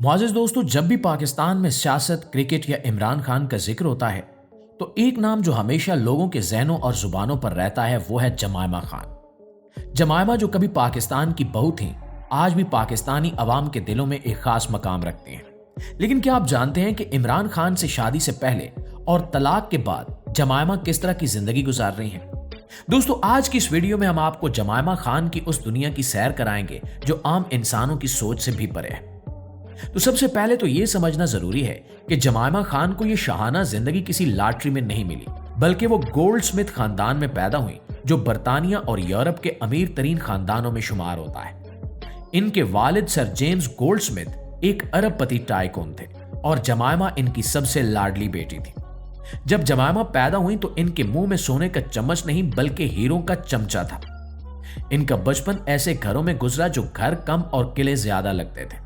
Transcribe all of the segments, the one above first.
मुआज़िज़ दोस्तों, जब भी पाकिस्तान में सियासत, क्रिकेट या इमरान खान का जिक्र होता है तो एक नाम जो हमेशा लोगों के ज़हनों और ज़ुबानों पर रहता है वो है जमायमा खान। जमायमा जो कभी पाकिस्तान की बहू थीं, आज भी पाकिस्तानी अवाम के दिलों में एक खास मकाम रखती हैं। लेकिन क्या आप जानते हैं कि इमरान खान से शादी से पहले और तलाक के बाद जमायमा किस तरह की जिंदगी गुजार रही हैं? दोस्तों, आज की इस वीडियो में हम आपको जमायमा खान की उस दुनिया की सैर कराएंगे जो आम इंसानों की सोच से भी परे है। तो सबसे पहले तो यह समझना जरूरी है कि जमायमा खान को यह शाहाना जिंदगी किसी लॉटरी में नहीं मिली, बल्कि वो गोल्डस्मिथ खानदान में पैदा हुई जो बर्तानिया और यूरोप के अमीर तरीन खानदानों में शुमार होता है। इनके वालिद सर जेम्स गोल्डस्मिथ एक अरबपति टाइकून थे और जमायमा इनकी सबसे लाडली बेटी थी। जब जमायमा पैदा हुई तो इनके मुंह में सोने का चम्मच नहीं बल्कि हीरों का चमचा था। इनका बचपन ऐसे घरों में गुजरा जो घर कम और किले ज्यादा लगते थे।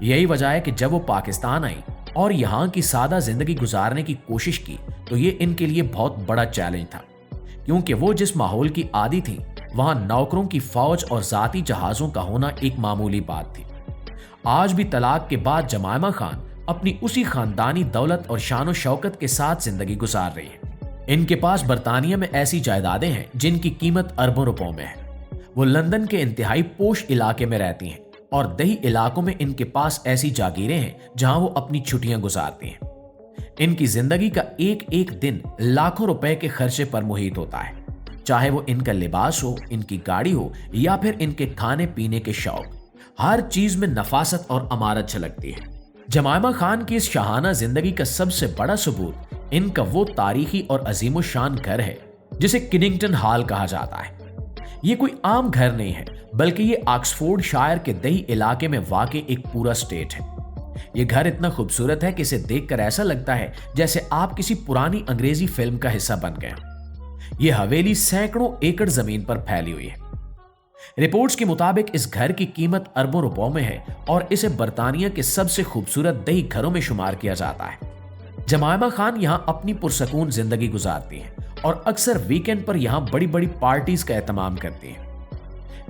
यही वजह है कि जब वो पाकिस्तान आई और यहाँ की सादा जिंदगी गुजारने की कोशिश की तो ये इनके लिए बहुत बड़ा चैलेंज था, क्योंकि वो जिस माहौल की आदी थी वहां नौकरों की फौज और जाती जहाजों का होना एक मामूली बात थी। आज भी तलाक के बाद जमायमा खान अपनी उसी खानदानी दौलत और शान शौकत के साथ जिंदगी गुजार रही है। इनके पास बर्तानिया में ऐसी जायदादें हैं जिनकी कीमत अरबों रुपयों में है। वो लंदन के इंतहाई पोश इलाके में रहती हैं और दही इलाकों में इनके पास ऐसी जागीरें हैं जहां वो अपनी छुट्टियां गुजारती हैं। इनकी जिंदगी का एक एक दिन लाखों रुपए के खर्चे पर मुहित होता है, चाहे वो इनका लिबास हो, इनकी गाड़ी हो या फिर इनके खाने पीने के शौक। हर चीज में नफासत और अमारत झलकती है। जमायमा खान की इस शाहाना जिंदगी का सबसे बड़ा सबूत इनका वो तारीखी और अजीमो शान घर है जिसे किनिंगटन हॉल कहा जाता है। ये कोई आम घर नहीं है, बल्कि ये ऑक्सफोर्ड शायर के दही इलाके में वाक़ई एक पूरा स्टेट है। ये घर इतना खूबसूरत है कि इसे देखकर ऐसा लगता है जैसे आप किसी पुरानी अंग्रेजी फिल्म का हिस्सा बन गए। ये हवेली सैकड़ों एकड़ जमीन पर फैली हुई है। रिपोर्ट्स के मुताबिक इस घर की कीमत अरबों रुपयों में है और इसे बर्तानिया के सबसे खूबसूरत दही घरों में शुमार किया जाता है। जमायमा खान यहाँ अपनी पुरसकून जिंदगी गुजारती हैं और अक्सर वीकेंड पर यहाँ बड़ी बड़ी पार्टीज का एहतमाम करती हैं।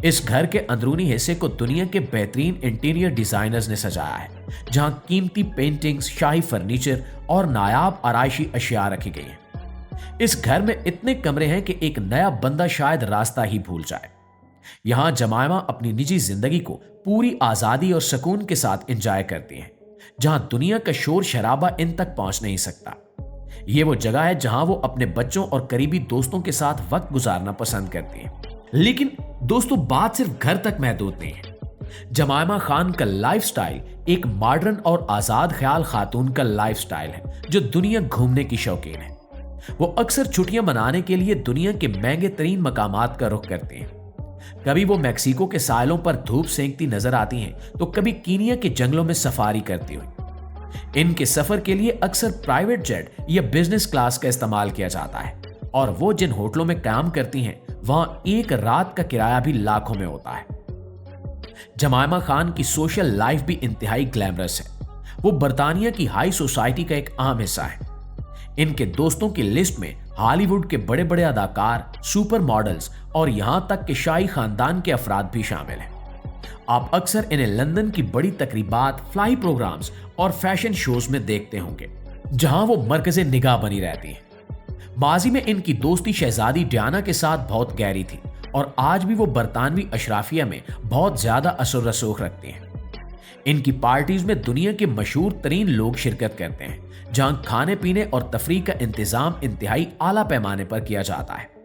इस घर के अंदरूनी हिस्से को दुनिया के बेहतरीन इंटीरियर डिजाइनर्स ने सजाया है, जहां कीमती पेंटिंग्स, शाही फर्नीचर और नायाब आराइशी अशिया रखी गई हैं। इस घर में इतने कमरे हैं कि एक नया बंदा शायद रास्ता ही भूल जाए। यहां जमायमा अपनी निजी जिंदगी को पूरी आजादी और सुकून के साथ एंजॉय करती हैं, जहां दुनिया का शोर शराबा इन तक पहुंच नहीं सकता। ये वो जगह है जहां वो अपने बच्चों और करीबी दोस्तों के साथ वक्त गुजारना पसंद करती हैं। लेकिन दोस्तों, बात सिर्फ घर तक महदूद नहीं है। जमायमा खान का लाइफस्टाइल एक मॉडर्न और आजाद ख्याल खातून का लाइफस्टाइल है जो दुनिया घूमने की शौकीन है। वो अक्सर छुट्टियां मनाने के लिए दुनिया के महंगे तरीन मकामात का रुख करती हैं। कभी वो मैक्सिको के साहिलों पर धूप सेंकती नजर आती हैं तो कभी कीनिया के जंगलों में सफारी करती हुई। इनके सफर के लिए अक्सर प्राइवेट जेट या बिजनेस क्लास का इस्तेमाल किया जाता है और वो जिन होटलों में काम करती हैं वहां एक रात का किराया भी लाखों में होता है। जमायमा खान की सोशल लाइफ भी इंतहाई ग्लैमरस है। वो बर्तानिया की हाई सोसाइटी का एक अहम हिस्सा है। इनके दोस्तों की लिस्ट में हॉलीवुड के बड़े बड़े अदाकार, सुपर मॉडल्स और यहां तक कि शाही खानदान के अफराद भी शामिल हैं। आप अक्सर इन्हें लंदन की बड़ी तकरीबात, फ्लाई प्रोग्राम्स और फैशन शोज में देखते होंगे, जहां वो मरकज़े निगाह बनी रहती हैं। माजी में इनकी दोस्ती शहजादी डियाना के साथ बहुत गहरी थी और आज भी वो बरतानवी अशराफिया में बहुत ज्यादा असर रसूख रखती हैं। इनकी पार्टीज में दुनिया के मशहूर तरीन लोग शिरकत करते हैं, जहां खाने पीने और तफरीह का इंतजाम इंतहाई आला पैमाने पर किया जाता है।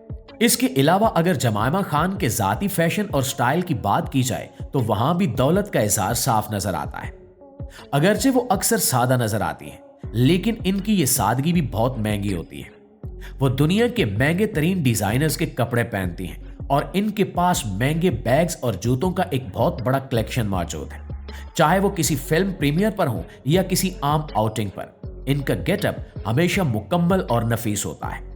इसके अलावा अगर जमायमा खान के जाती फैशन और स्टाइल की बात की जाए तो वहां भी दौलत का इजहार साफ नजर आता है। अगरचे वो अक्सर सादा नजर आती है, लेकिन इनकी ये सादगी भी बहुत महंगी होती है। वो दुनिया के महंगे तरीन डिजाइनर्स के कपड़े पहनती हैं और इनके पास महंगे बैग्स और जूतों का एक बहुत बड़ा कलेक्शन मौजूद है। चाहे वो किसी फिल्म प्रीमियर पर हो या किसी आम आउटिंग पर, इनका गेटअप हमेशा मुकम्मल और नफीस होता है।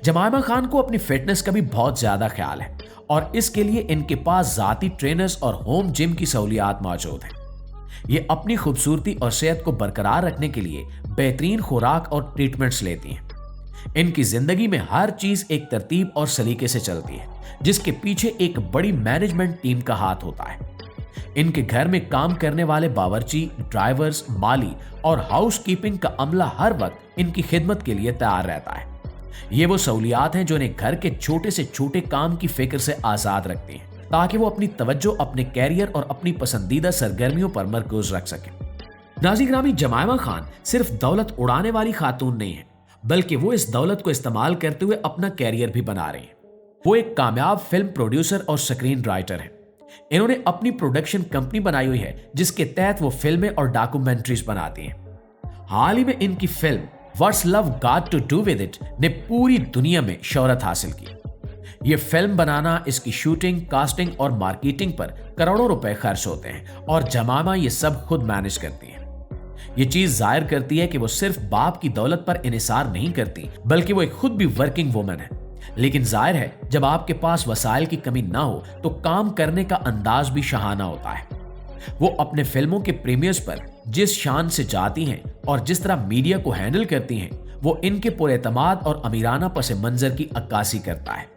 जमायमा खान को अपनी फिटनेस का भी बहुत ज्यादा ख्याल है और इसके लिए इनके पास जाती ट्रेनर्स और होम जिम की सहूलियात मौजूद हैं। ये अपनी खूबसूरती और सेहत को बरकरार रखने के लिए बेहतरीन खुराक और ट्रीटमेंट्स लेती हैं। इनकी जिंदगी में हर चीज एक तरतीब और सलीके से चलती है, जिसके पीछे एक बड़ी मैनेजमेंट टीम का हाथ होता है। इनके घर में काम करने वाले बावर्ची, ड्राइवर्स, माली और हाउस कीपिंग का अमला हर वक्त इनकी खिदमत के लिए तैयार रहता है। ये वो सहूलियात हैं जो इन्हें घर के छोटे से छोटे काम की फिक्र से आजाद रखती हैं, ताकि वो अपनी तवज्जो अपने कैरियर और अपनी पसंदीदा सरगर्मियों पर मरकूज रख सकें। नाज़रीन ग्रामी, जमायमा खान सिर्फ दौलत उड़ाने वाली खातून नहीं है, बल्कि वो इस दौलत को इस्तेमाल करते हुए अपना कैरियर भी बना रही हैं। वो एक कामयाब फिल्म प्रोड्यूसर और स्क्रीन राइटर हैं। इन्होंने अपनी प्रोडक्शन कंपनी बनाई हुई है, जिसके तहत वो फिल्में और डॉक्यूमेंट्रीज बनाती हैं। हाल ही में इनकी film what's love got to do with it ने पूरी दुनिया में शोहरत हासिल की। ये फिल्म बनाना, इसकी शूटिंग, कास्टिंग और मार्केटिंग पर करोड़ों रुपए खर्च होते हैं और जमायमा ये सब खुद मैनेज करती हैं। ये चीज जाहिर करती है कि वो सिर्फ बाप की दौलत पर इन्हिसार नहीं करती, बल्कि वो एक खुद भी वर्किंग वुमन है। लेकिन जाहिर है, जब आपके पास वसाइल की कमी ना हो तो काम करने का अंदाज भी शहाना होता है। वो अपने फिल्मों के प्रीमियर्स पर जिस शान से जाती हैं और जिस तरह मीडिया को हैंडल करती हैं, वो इनके पुरएतमाद और अमीराना पस मंजर की अक्कासी करता है।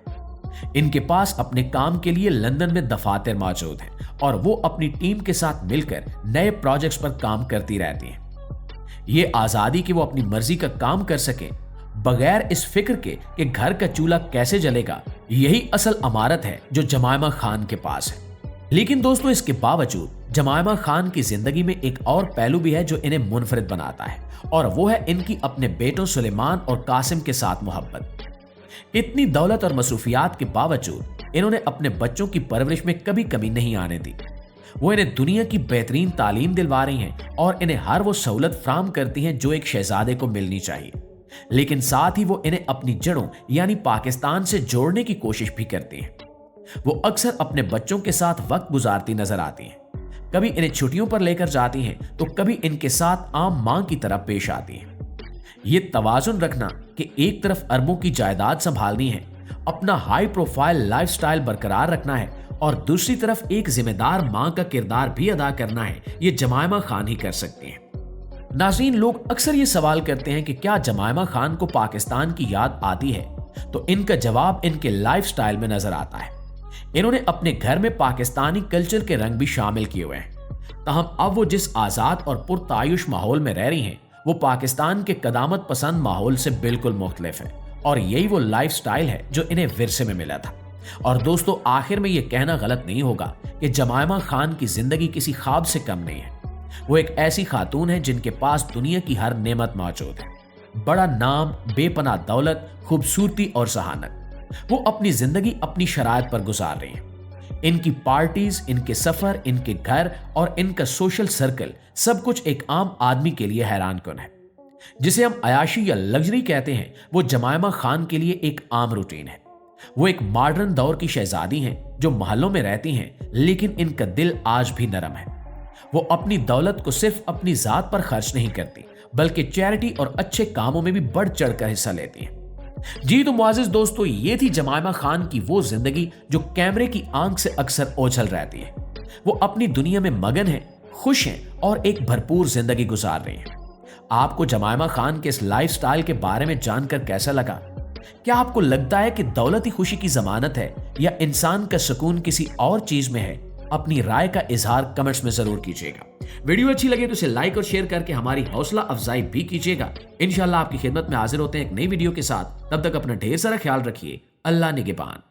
इनके पास अपने काम के लिए लंदन में दफातर मौजूद हैं और वो अपनी टीम के साथ मिलकर नए प्रोजेक्ट्स पर काम करती रहती हैं। ये आजादी कि वो अपनी मर्जी का काम कर सकें, बगैर इस फिक्र के कि घर का चूल्हा कैसे जलेगा, यही असल अमारत है जो जमायमा खान के पास है। लेकिन दोस्तों, इसके बावजूद जमायमा खान की जिंदगी में एक और पहलू भी है जो इन्हें मुनफरिद बनाता है, और वो है इनकी अपने बेटों सुलेमान और कासिम के साथ मोहब्बत। इतनी दौलत और मसरूफियात के बावजूद इन्होंने अपने बच्चों की परवरिश में कभी कमी नहीं आने दी। वो इन्हें दुनिया की बेहतरीन तालीम दिलवा रही हैं और इन्हें हर वो सहूलत फराहम करती हैं जो एक शहजादे को मिलनी चाहिए। लेकिन साथ ही वो इन्हें अपनी जड़ों यानी पाकिस्तान से जोड़ने की कोशिश भी करती हैं। वो अक्सर अपने बच्चों के साथ वक्त गुजारती नजर आती हैं। कभी इन्हें छुट्टियों पर लेकर जाती हैं तो कभी इनके साथ आम मां की तरह पेश आती हैं। ये तवाजुन रखना कि एक तरफ अरबों की जायदाद संभालनी है, अपना हाई प्रोफाइल लाइफस्टाइल बरकरार रखना है और दूसरी तरफ एक जिम्मेदार मां का किरदार भी अदा करना है, ये जमायमा खान ही कर सकती हैं। नाज़रीन, लोग अक्सर ये सवाल करते हैं कि क्या जमायमा खान को पाकिस्तान की याद आती है, तो इनका जवाब इनके लाइफस्टाइल में नजर आता है। इन्होंने अपने घर में पाकिस्तानी कल्चर के रंग भी शामिल किए हुए हैं। ताहम अब वो जिस आजाद और पुरतायुश माहौल में रह रही हैं, वो पाकिस्तान के कदामत पसंद माहौल से बिल्कुल मुख्तलिफ है, और यही वो लाइफस्टाइल है जो इन्हें विरसे में मिला था। और दोस्तों, आखिर में ये कहना गलत नहीं होगा कि जमायमा खान की जिंदगी किसी ख्वाब से कम नहीं है। वो एक ऐसी खातून है जिनके पास दुनिया की हर नेमत मौजूद है, बड़ा नाम, बेपनाह दौलत, खूबसूरती और जहानत। वो अपनी जिंदगी अपनी शरायत पर गुजार रही हैं। इनकी पार्टीज, इनके सफर, इनके घर और इनका सोशल सर्कल सब कुछ एक आम आदमी के लिए हैरान कुन है। जिसे हम अयाशी या लग्जरी कहते हैं, वो जमायमा खान के लिए एक आम रूटीन है। वो एक मॉडर्न दौर की शहजादी हैं जो महलों में रहती हैं, लेकिन इनका दिल आज भी नरम है। वो अपनी दौलत को सिर्फ अपनी जात पर खर्च नहीं करती, बल्कि चैरिटी और अच्छे कामों में भी बढ़ चढ़कर हिस्सा लेती हैं। जी तो मुआजिज दोस्तों, ये थी जमायमा खान की वो जिंदगी जो कैमरे की आंख से अक्सर ओझल रहती है। वो अपनी दुनिया में मगन है, खुश हैं और एक भरपूर जिंदगी गुजार रही हैं। आपको जमायमा खान के इस लाइफस्टाइल के बारे में जानकर कैसा लगा? क्या आपको लगता है कि दौलत ही खुशी की जमानत है या इंसान का सुकून किसी और चीज में है? अपनी राय का इजहार कमेंट्स में जरूर कीजिएगा। वीडियो अच्छी लगे तो इसे लाइक और शेयर करके हमारी हौसला अफजाई भी कीजिएगा। इंशाल्लाह आपकी खिदमत में हाजिर होते हैं एक नई वीडियो के साथ। तब तक अपना ढेर सारा ख्याल रखिए। अल्लाह निगहबान।